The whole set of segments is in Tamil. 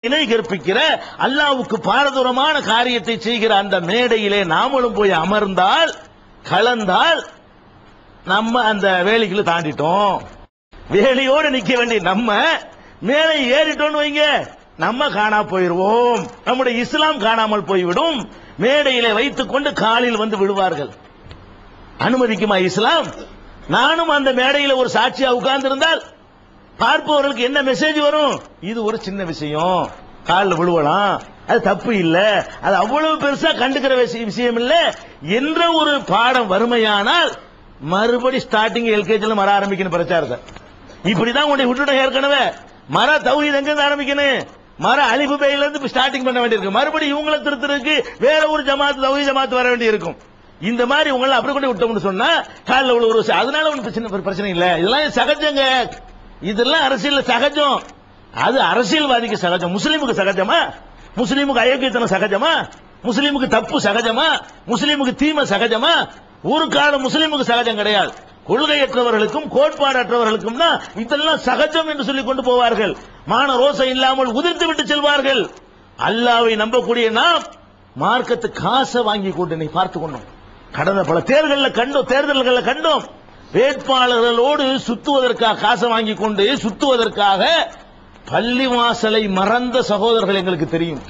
இணை கற்பிக்கிற அல்லாஹ்வுக்கு பாரதூரமான காரியத்தை செய்கிற அந்த மேடையிலே நாமளும் போய் அமர்ந்தால் கலந்தால் நம்ம அந்த வேலைக்குள்ள தாண்டிட்டோம். வேலையோடு நிக்க வேண்டிய நம்ம மேலே ஏறிட்டோம்னு வைங்க, நம்ம காணா போயிருவோம், நம்முடைய இஸ்லாம் காணாமல் போய்விடும். மேடையிலே வைத்துக் கொண்டு காலில் வந்து விடுவார்கள். அனுமதிக்குமா இஸ்லாம்? நானும் அந்த மேடையில் ஒரு சாட்சியா உட்கார்ந்து இருந்தால் பார்ப்பவர்களுக்கு என்ன மெசேஜ் வரும்? இது ஒரு சின்ன விஷயம், காலில் விழுவலாம், அது தப்பு இல்ல, அது அவ்வளவு பெருசா கண்டுக்கிற விஷயம் இல்ல என்ற ஒரு பாடம் வறுமையானால் மறுபடி ஸ்டார்டிங் எல்கேஜில மர ஆரம்பிக்கணும் பிரச்சாரத்தை. இப்படிதான் உன்னை விட்டுட்டோம். ஏற்கனவே மர தௌஹீத் எங்க இருந்து ஆரம்பிக்கணும்? மர அலிஃபு பையில இருந்து ஸ்டார்டிங் பண்ண வேண்டியிருக்கு. மறுபடியும் இவங்களை திருத்தருக்கு வேற ஒரு ஜமாத் தௌஹீத் ஜமாத் வர வேண்டியிருக்கும். இந்த மாதிரி உங்களை அப்படி கொண்டு விட்டோம்னு சொன்னா காலில் உள்ள ஒரு அதனால ஒன்றும் பிரச்சனை இல்ல, இதெல்லாம் சகஜங்க, இதெல்லாம் அரசியல் சகஜம். அது அரசியல்வாதிக்கு சகஜம், முஸ்லீமுக்கு சகஜமா? முஸ்லீமுக்கு அயோக்கியத்தனம் சகஜமா? முஸ்லீமுக்கு தப்பு சகஜமா? முஸ்லீமுக்கு தீமை சகஜமா? ஒரு காலம் முஸ்லீமுக்கு சகஜம் கிடையாது. கொள்கையற்றவர்களுக்கும் கோட்பாடற்றவர்களுக்கும் தான் இதெல்லாம் சகஜம் என்று சொல்லிக் கொண்டு போவார்கள். மான ரோசம் இல்லாமல் உதிர்த்து விட்டு செல்வார்கள். அல்லாஹ்வை நம்பக்கூடிய நாம் மார்க்கத்து காசை வாங்கி கொண்டு நீ பார்த்து கொண்டோம். கடந்த பல தேர்தல்களில் கண்டோம். வேட்பாளர்களோடு சுத்துவதற்காக காசை வாங்கி கொண்டு சுத்துவதற்காக பள்ளிவாசலை மறந்த சகோதரர்கள் எங்களுக்கு தெரியும்.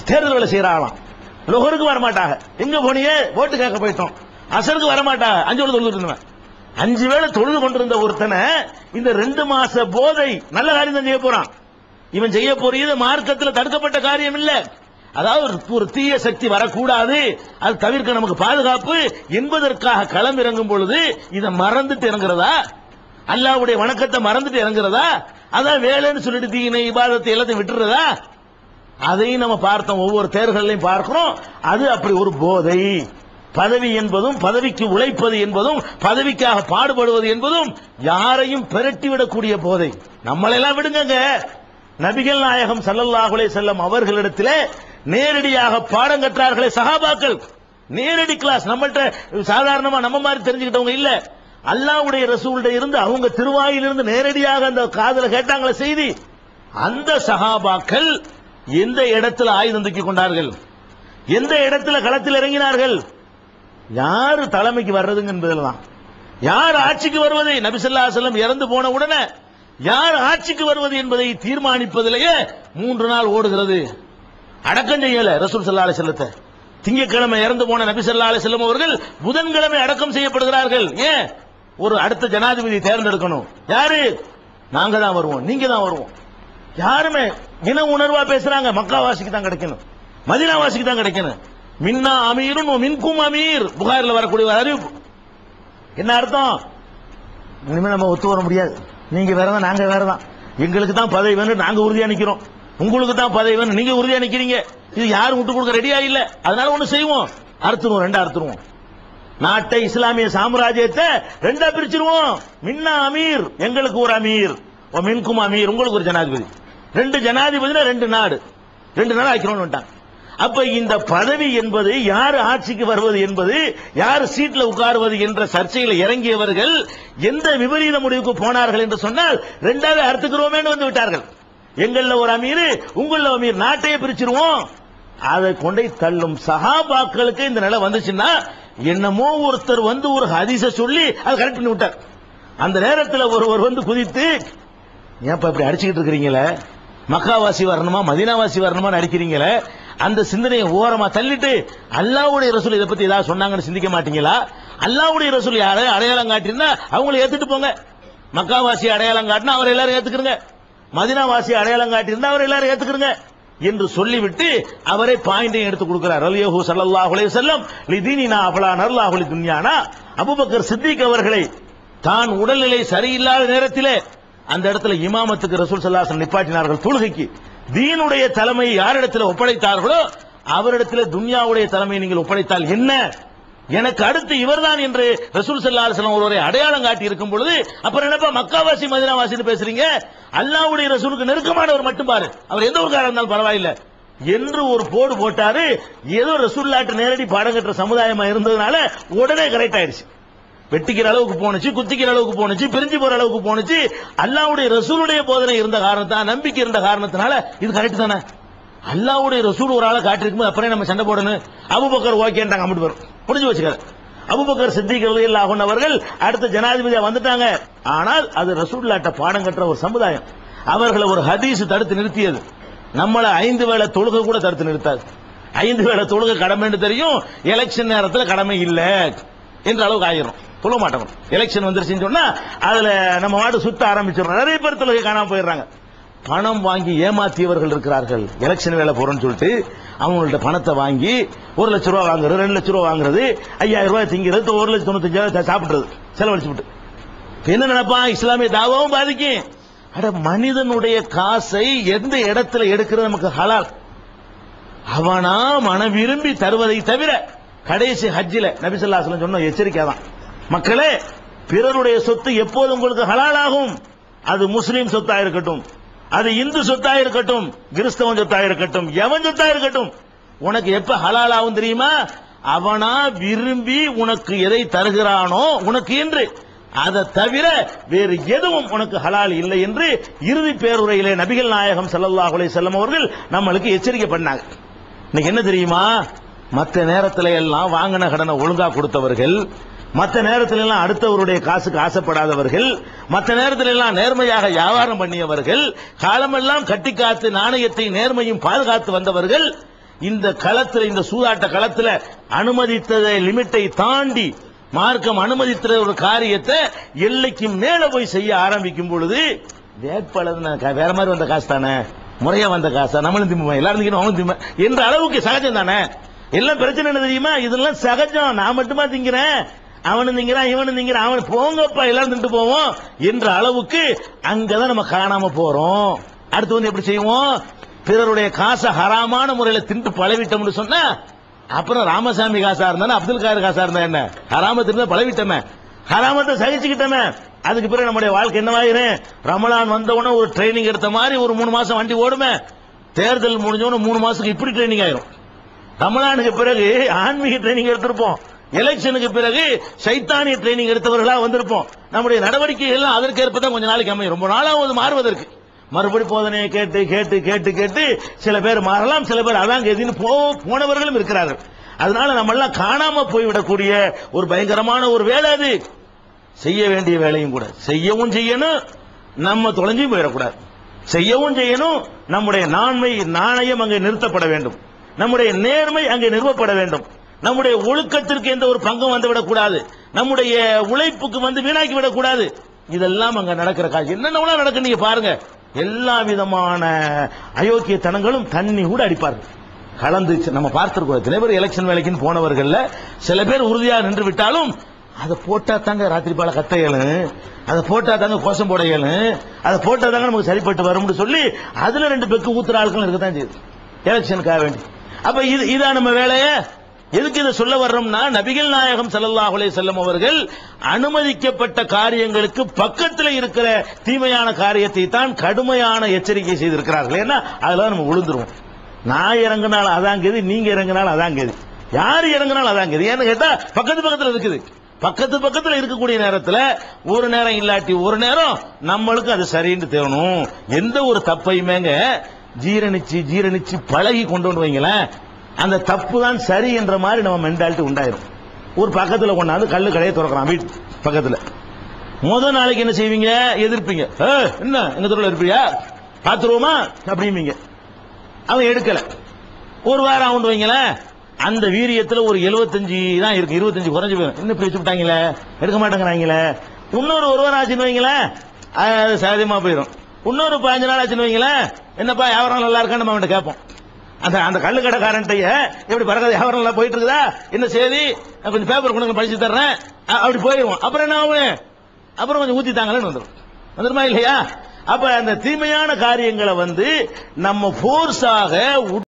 தேர்தல்களை செய்யறாங்களாம், லொஹருக்கு வரமாட்டாங்க. எங்க போனியே? ஓட்டு கேட்க போயிட்டோம். அசருக்கு வரமாட்டாங்க. 5 வேளை தொழுது இருந்தவன், 5 வேளை தொழுது கொண்டிருந்த ஒருத்தனை இந்த 2 மாச போதை நல்ல காரியம் தான் செய்ய போறான். இவன் செய்ய போறது மார்க்கத்தில் தடுக்கப்பட்ட காரியம் இல்ல. அதாவது ஒரு தீய சக்தி வரக்கூடாது, அது தவிர்க்க நமக்கு பாதுகாப்பு என்பதற்காக களம் இறங்கும் பொழுது இதை மறந்துட்டு இறங்குறதா? அல்லாஹ்வுடைய வணக்கத்தை மறந்துட்டு இறங்குறதா? அதான் வேலைன்னு சொல்லிட்டு தீனை இபாதத்தை எல்லாத்தையும் விட்டுறதா? அதையும் நம்ம பார்த்தோம், ஒவ்வொரு தேர்தலையும் பார்க்கிறோம். அது அப்படி ஒரு போதை. பதவி என்பதும் பதவிக்கு உழைப்பது என்பதும் பதவிக்காக பாடுபடுவது என்பதும் யாரையும் பிரட்டிவிடக்கூடிய போதை. நம்மளெல்லாம் விடுங்க, நபிகள் நாயகம் ஸல்லல்லாஹு அலைஹி வஸல்லம் அவர்களிடத்திலே நேரடியாக பாடம் கற்றார்களே சஹாபாக்கள், நேரடி கிளாஸ். நம்மள்ட்ட சாதாரணமா நம்ம மாதிரி தெரிஞ்சுக்கிட்டவங்க இல்ல. அல்லாஹ்வுடைய ரசூலுடைய இருந்து அவங்க திருவாயிலிருந்து நேரடியாக அந்த காதுல கேட்டாங்களே செய்தி. அந்த சஹாபாக்கள் எந்த இடத்துல ஆயுதம் தூக்கி கொண்டார்கள்? எந்த இடத்துல களத்தில் இறங்கினார்கள்? யாரு தலைமைக்கு வர்றதுங்க என்பதுதான், யார் ஆட்சிக்கு வருவது, நபி ஸல்லல்லாஹு அலைஹி வஸல்லம் இறந்து போன உடனே யார் ஆட்சிக்கு வருவது என்பதை தீர்மானிப்பதிலேயே 3 நாள் ஓடுகிறது. அடக்கம் செய்யல ரசூல் ஸல்லல்லாஹு அலைஹி வஸல்லத்தை. திங்கட்கிழமை இறந்து போன நபி ஸல்லல்லாஹு அலைஹி வஸல்லம் அவர்கள் புதன்கிழமை அடக்கம் செய்யப்படுகிறார்கள். ஏன்? ஒரு அடுத்த ஜனாதிபதி தேர்ந்தெடுக்கணும். யாரு? நாங்க தான் வருவோம், நீங்க தான் வருவோம். யாருமே இன உணர்வா பேசுறாங்க. மக்காவாசிக்கு தான் கிடைக்கணும், மதீனாவாசிக்கு தான் கிடைக்கணும். மின்னா அமீரும் மின்கும் அமீர், புகாரில் வரக்கூடிய அறிவிப்பு. என்ன அர்த்தம்? இனிமே நம்ம ஒத்து வர முடியாது, நீங்க வேறதான் நாங்க வேறதான், எங்களுக்கு தான் பதவி வேணும் நாங்க உறுதியா நிக்கிறோம், உங்களுக்கு தான் பதவி வேணும் நீங்க உறுதியா நிக்கிறீங்க, இது யாரும் விட்டு கொடுக்க ரெடியா இல்ல, அதனால ஒண்ணு செய்வோம், அறுத்துருவோம், 2 அறுத்துருவோம். நாட்டை இஸ்லாமிய சாம்ராஜ்யத்தை 2 பிரிச்சிருவோம். மின்னா அமீர், எங்களுக்கு ஒரு அமீர், மின்கும் அமீர், உங்களுக்கு ஒரு ஜனாதிபதி. 2 ஜனாதிபதினா 2 நாடு, 2 நாடு ஆக்கிறோம். அப்ப இந்த பதவி என்பது யார் ஆட்சிக்கு வருவது என்பது, யார் சீட்ல உட்காருவது என்ற சர்ச்சையில் இறங்கியவர்கள் எந்த விபரீத முடிவுக்கு போனார்கள் என்று சொன்னால் 2ஆக அறுத்துக்கிறோமே வந்து விட்டார்கள். எங்கள்ல ஒரு அமீர், உங்கள அமீர், நாட்டையே பிரிச்சிருவோம். அதை கொண்டே தள்ளும் சஹாபாக்களுக்கு இந்த நிலை வந்துச்சுன்னா என்னமோ ஒருத்தர் வந்து ஒரு ஹதீஸ சொல்லி அதை கரெக்ட் பண்ணி விட்டார். அந்த நேரத்தில் ஒருவர் வந்து குதித்து, ஏன் இப்படி அடிச்சுக்கிட்டு இருக்கிறீங்களே, மக்காவாசி வரணுமா மதீனாவாசி வரணுமா அடிக்கிறீங்களே, அந்த சிந்தனையை ஓரமா தள்ளிட்டு அல்லாஹ்வுடைய ரசூல் இதை பத்தி ஏதாவது சொன்னாங்கன்னு சிந்திக்க மாட்டீங்களா? அல்லாஹ்வுடைய ரசூல் யாரை அடையாளம் காட்டினா அவங்களை ஏத்துட்டு போங்க. மக்காவாசி அடையாளம் காட்டினா அவரை எல்லாரும் ஏத்துக்கிறங்க, மதீனாவாசி அடையாளம் காட்டியிருந்தா அவரை எல்லாரும் ஏத்துக்கிறங்க என்று சொல்லிவிட்டு அவரை பாயிண்டையும் எடுத்து கொடுக்கிறார். ரலியஹு ஸல்லல்லாஹு அலைஹி வஸல்லம் லிதீனினா அஃலா நர்லாஹு லிதுன்யானா. அபூபக்கர் சித்திக் அவர்களை தான் உடல்நிலை சரியில்லாத நேரத்திலே அந்த இடத்துல இமாமத்துக்கு ரசூல் ஸல்லல்லாஹு அலைஹி வஸல்லம் நிப்பாட்டினார்கள். தொழுகைக்கு தீனுடைய தலைமையை யாரிடத்தில் ஒப்படைத்தார்களோ அவரிடத்தில் துன்யாவுடைய தலைமையை நீங்கள் ஒப்படைத்தால் என்ன, எனக்கு அடுத்து இவர்தான் என்று ரசூல் ஸல்லல்லாஹு அலைஹி வஸல்லம் ஒருவரை அடையாளம் காட்டி இருக்கும் பொழுது அப்புறம் என்னப்பா மக்காவாசி மதீனாவாசின்னு பேசுறீங்க? அல்லாஹ்வுடைய ரசூலுக்கு நெருக்கமானவர் மட்டும் பாரு, அவர் எந்த ஒரு காரணம் இருந்தாலும் பரவாயில்லை என்று ஒரு போடு போட்டாரு. ஏதோ ரசூலுல்லாஹ்ட்ட நேரடி பாடம் கற்ற சமுதாயமா இருந்ததுனால உடனே கரெக்ட் ஆயிடுச்சு. வெட்டிக்கிற அளவுக்கு போனுச்சு, குத்திக்கிற அளவுக்கு போனுச்சு, பிரிஞ்சு போற அளவுக்கு போனுச்சு. அல்லாஹ்வுடைய ரசூலுடைய போதனை இருந்த காரணத்தால், நம்பிக்கை இருந்த காரணத்தினால இது கரெக்ட் தானே. அல்லாஹ்வுடைய ரசூல் ஒரு ஆளை காட்டிருக்கும், அப்புறம் நம்ம சண்டை போடணும். அபூபக்கர் ஓகேன்றாங்க, அம்பிட்டு வரும் முடிஞ்சு வச்சுக்காரு. அபூபக்கர் சித்திக் ரலியல்லாஹு அன்ஹு அவர்கள் அடுத்த ஜனாதிபதியா வந்துட்டாங்க. ஆனால் அது ரசூலுல்லாஹ்ட்ட பாடம் கற்ற ஒரு சமுதாயம். அவர்களை ஒரு ஹதீஸ் தடுத்து நிறுத்தியது. நம்மள 5 வேளை தொழுகை கூட தடுத்து நிறுத்தாது. 5 வேளை தொழுகை கடமைன்னு தெரியும், எலெக்ஷன் நேரத்தில் கடமை இல்ல என்ற அளவுக்கு ஆயிரும். சொல்ல மாட்டோம். எலெக்ஷன் வந்துருச்சுன்னு சொன்னா அதுல நம்ம மாட்டு சுத்த ஆரம்பிச்சிடும். நிறைய பேர் தொழுகை காணாம போயிடுறாங்க. பணம் வாங்கி ஏமாத்தியவர்கள் இருக்கிறார்கள். எலெக்ஷன் வேலை போறோம்னு சொல்லிட்டு அவங்கள்ட்ட பணத்தை வாங்கி 1 லட்சம் ரூபாய் வாங்குறது, 2 லட்சம் ரூபாய் வாங்குறது, 5000 ரூபாய் திங்கிறது, 1,95,000 சாப்பிடுறது, செலவழிச்சு. என்ன நினைப்பான்? இஸ்லாமிய தாவாவும் பாதிக்கும். அட, மனிதனுடைய காசை எந்த இடத்துல எடுக்கிறது நமக்கு ஹலால்? அவனா மன விரும்பி தருவதை தவிர. கடைசி ஹஜ்ஜில நபி ஸல்லல்லாஹு அலைஹி வஸல்லம் சொன்ன எச்சரிக்கை தான், மக்களே பிறருடைய சொத்து எப்போது உங்களுக்கு ஹலாலாகும்? அது முஸ்லீம் சொத்தா இருக்கட்டும், அது இந்து சொத்தா இருக்கட்டும், கிறிஸ்தவன் சொத்தா இருக்கட்டும், எவன் சொத்தா இருக்கட்டும், உனக்கு எப்ப ஹலால் ஆகும் தெரியுமா? அவனா விரும்பி உனக்கு எதை தருகிறானோ உனக்கு என்று, அதை தவிர வேறு எதுவும் உனக்கு ஹலால் இல்லை என்று இறுதி பேருரையிலே நபிகள் நாயகம் ஸல்லல்லாஹு அலைஹி வஸல்லம் அவர்கள் நம்மளுக்கு எச்சரிக்கை பண்ணாங்க. இன்னைக்கு என்ன தெரியுமா? மற்ற நேரத்தில் எல்லாம் வாங்கின கடனை ஒழுங்கா கொடுத்தவர்கள், மற்ற நேரத்தில் எல்லாம் அடுத்தவருடைய காசுக்கு ஆசைப்படாதவர்கள், மற்ற நேரத்தில் எல்லாம் நேர்மையாக வியாபாரம் பண்ணியவர்கள், காலமெல்லாம் கட்டி காத்து நாணயத்தை நேர்மையும் பாதுகாத்து வந்தவர்கள், இந்த களத்தில், இந்த சூதாட்ட களத்தில் அனுமதித்ததை லிமிட்டை தாண்டி மார்க்கம் அனுமதித்த ஒரு காரியத்தை எல்லைக்கு மேல போய் செய்ய ஆரம்பிக்கும் பொழுது, வேட்பாளர் வேற மாதிரி வந்த காசு தானே, முறையா வந்த காசா, நம்மளும் திம்புவோம், எல்லாரும் திங்கணும், அவனும் திம்ப என்ற அளவுக்கு சகஜம் தானே. எல்லாம் பிரச்சனை என்ன தெரியுமா? இதெல்லாம் சகஜம். நான் மட்டுமா திங்கிறேன், அவனு திங்கிறான், இவனு திங்கிறான், அவன் போங்கப்பா எல்லாரும் திண்டு போவோம் என்ற அளவுக்கு அங்கதான் நம்ம காணாம போறோம். அடுத்து வந்து எப்படி செய்வோம்? பிறருடைய காசை ஹராமான முறையில் திண்டு பழவிட்டோம்னு சொன்னா, அப்புறம் ராமசாமி காசா இருந்தா, அப்துல் கார் காசா இருந்தா என்ன, ஹராமத்து இருந்தா பழவிட்டோமே, ஹராமத்தை சகிச்சுக்கிட்டோமே. அதுக்கு பிறகு நம்முடைய வாழ்க்கை என்னவாயிரும்? ரமலான் வந்தவொடனே ஒரு ட்ரைனிங் எடுத்த மாதிரி ஒரு 3 மாசம் வண்டி ஓடுமே, தேர்தல் முடிஞ்சவொடனே 3 மாசத்துக்கு இப்படி ட்ரைனிங் ஆயிரும். ரமலானுக்கு பிறகு ஆன்மீக ட்ரைனிங் எடுத்திருப்போம், எலெக்ஷனுக்கு பிறகு சைத்தானிய ட்ரைனிங் எடுத்தவர்களா வந்திருப்போம். நம்முடைய நடவடிக்கைகள் எல்லாம் அதற்கேற்பதான் கொஞ்ச நாளைக்கு அமையும். ரொம்ப நாளாவது மாறுவதற்கு மறுபடி போதனையை கேட்டு கேட்டு கேட்டு கேட்டு சில பேர் மாறலாம், சில பேர் அதான் எதின்னு போனவர்களும் இருக்கிறார்கள். அதனால நம்ம எல்லாம் காணாம போய்விடக்கூடிய ஒரு பயங்கரமான ஒரு வேலை அது. செய்ய வேண்டிய வேலையும் கூட செய்யவும் செய்யணும், நம்ம தொலைஞ்சும் போயிடக்கூடாது. செய்யவும் செய்யணும், நம்முடைய நாணயம் அங்கே நிறுத்தப்பட வேண்டும், நம்முடைய நேர்மை அங்கே நிறுவப்பட வேண்டும், நம்முடைய ஒழுக்கத்திற்கு எந்த ஒரு பங்கும் வந்துவிடக்கூடாது, நம்முடைய உழைப்புக்கு வீணாக்கி விடக்கூடாது. இதெல்லாம் அங்க நடக்கிற காட்சி. என்னென்ன நடக்கு நீங்க பாருங்க. எல்லா விதமான அயோக்கியத்தனங்களும் தண்ணி கூட அடிப்பார்கள் கலந்து. நம்ம பார்த்திருக்கோம் எத்தனை பேர் எலெக்ஷன் வேலைக்குன்னு போனவர்கள் சில பேர் உறுதியாக நின்று விட்டாலும், அதை போட்டா தாங்க ராத்திரி பால கத்த இயலும், அதை போட்டா தாங்க கோஷம் போட இயலும், அதை போட்டா தாங்க நமக்கு சரிப்பட்டு வரும்னு சொல்லி அதுல 2 பெக்கு ஊத்துற ஆட்கள் இருக்கத்தான் செய்யுது எலெக்ஷனுக்காக வேண்டி. அப்ப இதான் நம்ம வேலைய. எதுக்கு இதை சொல்ல வர்றோம்னா, நபிகள் நாயகம் ஸல்லல்லாஹு அலைஹி வஸல்லம் அவர்கள் அனுமதிக்கப்பட்ட காரியங்களுக்கு பக்கத்தில் இருக்கிற தீமையான காரியத்தை தான் கடுமையான எச்சரிக்கை செய்திருக்கிறார்கள். ஏன்னா அதெல்லாம் நம்ம விழுந்துருவோம். நான் இறங்கினாலும் அதாங்கது, நீங்க இறங்கினாலும் அதாங்கது, யார் இறங்கினாலும் அதாங்கது. ஏன்னு கேட்டா பக்கத்துல இருக்குது. பக்கத்துல இருக்கக்கூடிய நேரத்தில் ஒரு நேரம் இல்லாட்டி ஒரு நேரம் நம்மளுக்கு அது சரின்னு தேவணும். எந்த ஒரு தப்பையுமேங்க ஜீரணிச்சு பழகி கொண்டு வைங்களேன், அந்த தப்பு தான் சரி என்ற மாதிரி நம்ம மென்டாலிட்டி உண்டாயிரும். ஒரு பக்கத்தில் கொண்டாந்து கல்லு கடையை திறக்கிறான் வீட்டு பக்கத்தில், முதல் நாளைக்கு என்ன செய்வீங்க? எதிர்ப்பீங்க. என்ன எங்க தெருவில் இருப்பியா, பாத்துருவோமா அப்படிம்பீங்க. அவன் எடுக்கல. ஒரு வாரம் ஆகுண்டு வைங்களேன், அந்த வீரியத்தில் ஒரு 75 தான் இருக்கு, 25 குறைஞ்சு போயிடும். இன்னும் பிரிச்சு விட்டாங்களே, எடுக்க மாட்டேங்கிறாங்களே. இன்னொரு வாரம் ஆச்சுன்னு வைங்களேன், அது சாதியமா போயிடும். இன்னொரு 15 நாள் ஆச்சுன்னு வைங்களேன், என்னப்பா வியாபாரம் நல்லா இருக்கான்னு நம்ம அவன்கிட்ட கேட்போம். அந்த கல்லு கடைக்காரன்டைய எப்படி பறக்காத வியாபாரம் நல்லா போயிட்டு இருக்குதா, என்ன செய்தி, கொஞ்சம் பேப்பர் கொண்டு படிச்சு தர்றேன், அப்படி போயிடுவோம். அப்புறம் என்ன ஆகும்? அப்புறம் கொஞ்சம் ஊத்தி தாங்களேன்னு வந்துருமா இல்லையா? அப்ப அந்த தீமையான காரியங்களை நம்ம போர்ஸாக